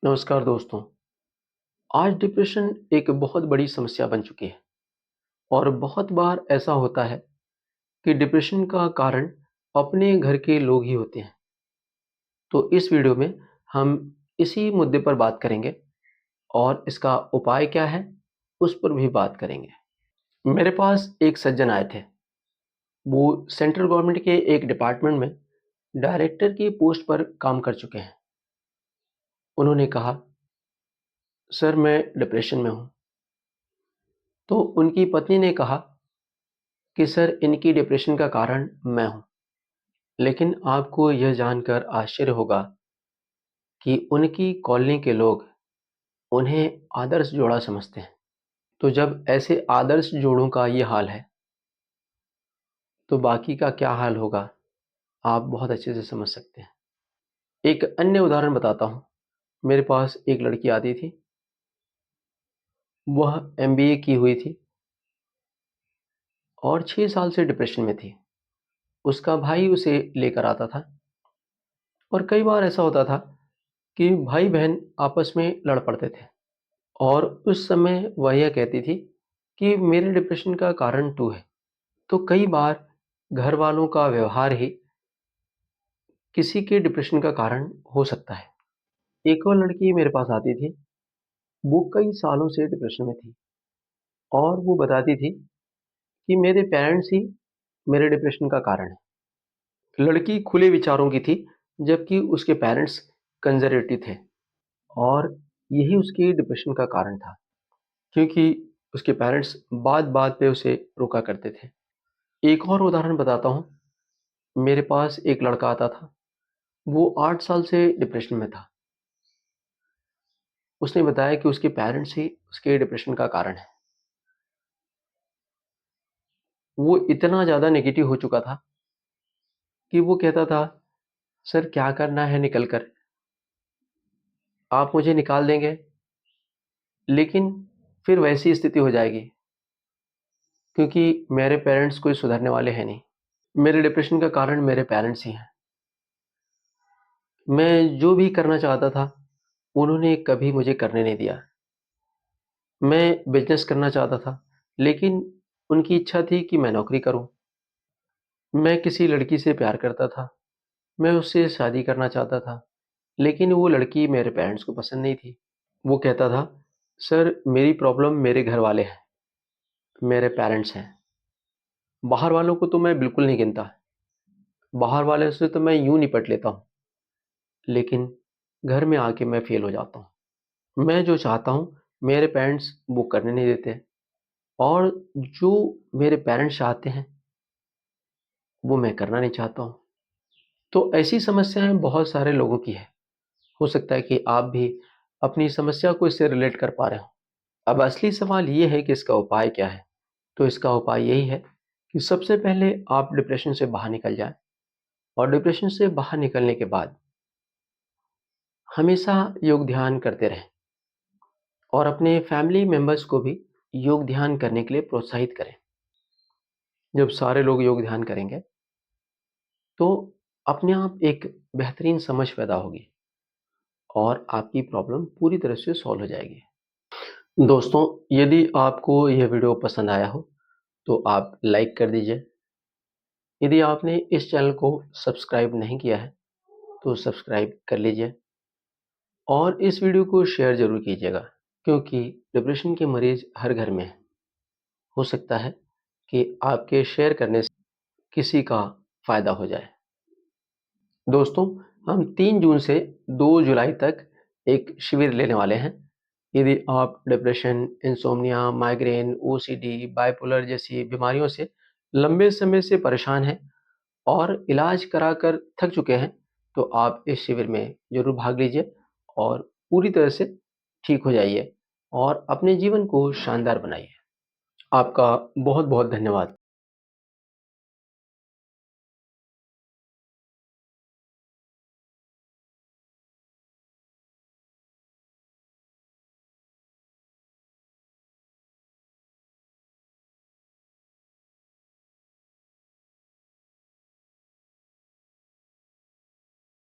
नमस्कार दोस्तों। आज डिप्रेशन एक बहुत बड़ी समस्या बन चुकी है और बहुत बार ऐसा होता है कि डिप्रेशन का कारण अपने घर के लोग ही होते हैं। तो इस वीडियो में हम इसी मुद्दे पर बात करेंगे और इसका उपाय क्या है, उस पर भी बात करेंगे। मेरे पास एक सज्जन आए थे। वो सेंट्रल गवर्नमेंट के एक डिपार्टमेंट में डायरेक्टर की पोस्ट पर काम कर चुके हैं। उन्होंने कहा, सर मैं डिप्रेशन में हूँ। तो उनकी पत्नी ने कहा कि सर इनकी डिप्रेशन का कारण मैं हूँ। लेकिन आपको यह जानकर आश्चर्य होगा कि उनकी कॉलोनी के लोग उन्हें आदर्श जोड़ा समझते हैं। तो जब ऐसे आदर्श जोड़ों का ये हाल है, तो बाकी का क्या हाल होगा, आप बहुत अच्छे से समझ सकते हैं। एक अन्य उदाहरण बताता हूँ। मेरे पास एक लड़की आती थी। वह एमबीए की हुई थी और 6 साल से डिप्रेशन में थी। उसका भाई उसे लेकर आता था और कई बार ऐसा होता था कि भाई-बहन आपस में लड़ पड़ते थे। और उस समय वह यह कहती थी कि मेरे डिप्रेशन का कारण तू है। तो कई बार घर वालों का व्यवहार ही किसी के डिप्रेशन का कारण हो सकता है। एक और लड़की मेरे पास आती थी। वो कई सालों से डिप्रेशन में थी और वो बताती थी कि मेरे पेरेंट्स ही मेरे डिप्रेशन का कारण है। लड़की खुले विचारों की थी, जबकि उसके पेरेंट्स कंजर्वेटिव थे और यही उसकी डिप्रेशन का कारण था, क्योंकि उसके पेरेंट्स बात-बात पे उसे रोका करते थे। एक और उदाहरण बताता हूँ। मेरे पास एक लड़का आता था। वो 8 साल से डिप्रेशन में था। उसने बताया कि उसके पेरेंट्स ही उसके डिप्रेशन का कारण है। वो इतना ज़्यादा नेगेटिव हो चुका था कि वो कहता था, सर क्या करना है निकल कर? आप मुझे निकाल देंगे, लेकिन फिर वैसी स्थिति हो जाएगी, क्योंकि मेरे पेरेंट्स कोई सुधरने वाले हैं नहीं। मेरे डिप्रेशन का कारण मेरे पेरेंट्स ही हैं। मैं जो भी करना चाहता था, उन्होंने कभी मुझे करने नहीं दिया। मैं बिज़नेस करना चाहता था, लेकिन उनकी इच्छा थी कि मैं नौकरी करूँ। मैं किसी लड़की से प्यार करता था। मैं उससे शादी करना चाहता था, लेकिन वो लड़की मेरे पेरेंट्स को पसंद नहीं थी। वो कहता था, सर मेरी प्रॉब्लम मेरे घर वाले हैं, मेरे पेरेंट्स हैं। बाहर वालों को तो मैं बिल्कुल नहीं गिनता। बाहर वालों से तो मैं यूँ निपट लेता हूँ, लेकिन घर में आके मैं फ़ेल हो जाता हूँ। मैं जो चाहता हूँ, मेरे पेरेंट्स वो करने नहीं देते और जो मेरे पेरेंट्स चाहते हैं, वो मैं करना नहीं चाहता हूँ। तो ऐसी समस्याएँ बहुत सारे लोगों की है। हो सकता है कि आप भी अपनी समस्या को इससे रिलेट कर पा रहे हो। अब असली सवाल ये है कि इसका उपाय क्या है? तो इसका उपाय यही है कि सबसे पहले आप डिप्रेशन से बाहर निकल जाएँ और डिप्रेशन से बाहर निकलने के बाद हमेशा योग ध्यान करते रहें और अपने फैमिली मेंबर्स को भी योग ध्यान करने के लिए प्रोत्साहित करें। जब सारे लोग योग ध्यान करेंगे, तो अपने आप एक बेहतरीन समझ पैदा होगी और आपकी प्रॉब्लम पूरी तरह से सॉल्व हो जाएगी। दोस्तों, यदि आपको यह वीडियो पसंद आया हो, तो आप लाइक कर दीजिए। यदि आपने इस चैनल को सब्सक्राइब नहीं किया है, तो सब्सक्राइब कर लीजिए और इस वीडियो को शेयर ज़रूर कीजिएगा, क्योंकि डिप्रेशन के मरीज़ हर घर में हैं। हो सकता है कि आपके शेयर करने से किसी का फ़ायदा हो जाए। दोस्तों, हम 3 जून से 2 जुलाई तक एक शिविर लेने वाले हैं। यदि आप depression, insomnia, migraine, OCD, bipolar जैसी बीमारियों से लंबे समय से परेशान हैं और इलाज कराकर थक चुके हैं, तो आप इस शिविर में ज़रूर भाग लीजिए और पूरी तरह से ठीक हो जाइए और अपने जीवन को शानदार बनाइए। आपका बहुत-बहुत धन्यवाद।